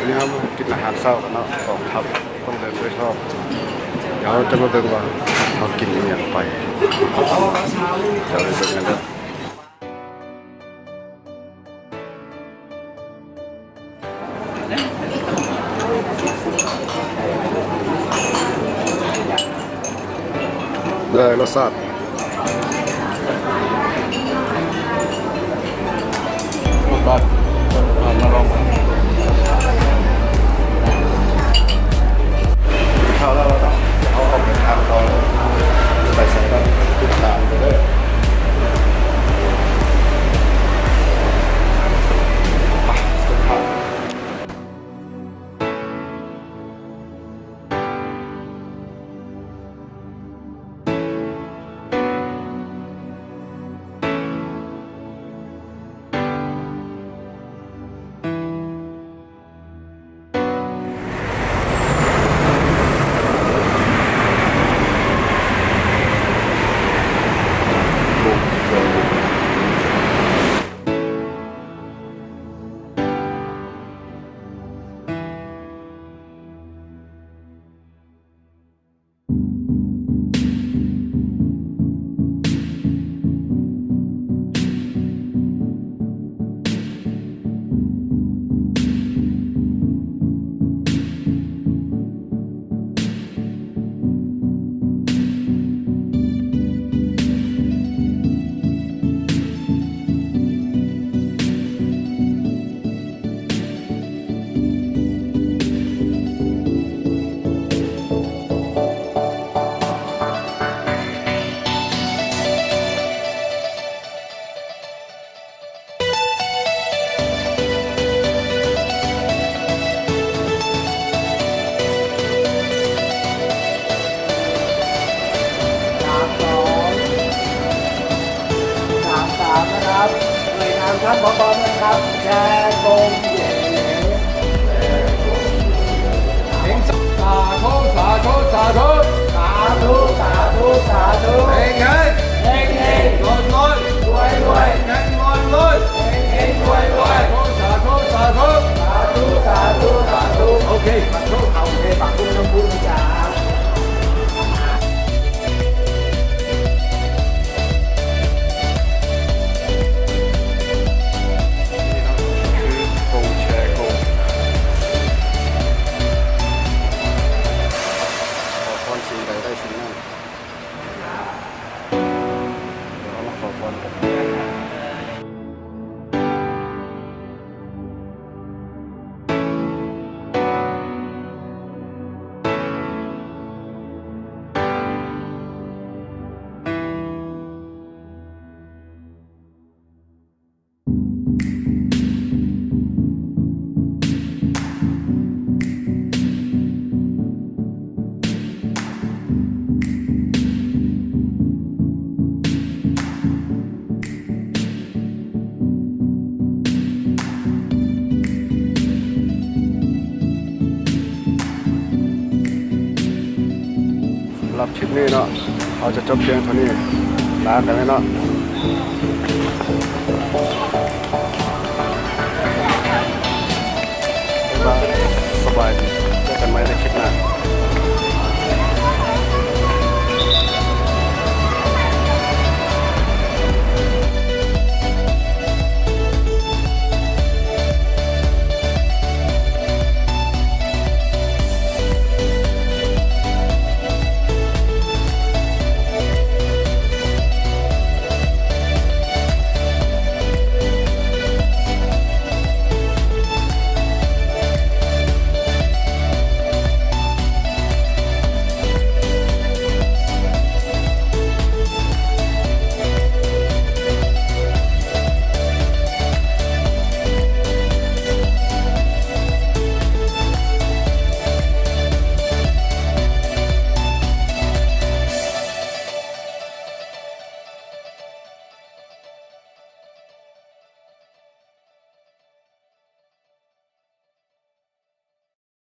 วันนี้เรากินอาหารเช้ากันเนาะกองทัพต้องเดินด้วยชอบเดี๋ยวจะมาเบิ่งว่าเขากินอย่างไปเดี๋ยวไปเบิ่งกันเด้อได้รสชาติก่อนมาลองข้าวแล้วเราต้องเอาไปทำเราไปใส่แล้วติดตามไปเลยสุดท้าย นะครับหน่วยงานท่านผบ.นะครับแชร์กงเหย่เฮงสาธุสาธุสาธุสาธุสาธุสาธุเฮงเฮงเฮงเฮงรวยรวยรวยรวยเฮงรวยรวยเฮงเฮงรวยรวยสาธุสาธุสาธุสาธุสาธุโอเคขอโทษเอาไปฝากคุณน้ำพุจ้าสิ่งใดได้สิ่งนั้นเดี๋ยวเรามาขอพรกันสำหรับคลิปนี้เนาะเราจะจบเพียงเท่านี้ลากันเลยเนาะบ๊ายบายสบายดีเจอกันใหม่ในคลิปหน้า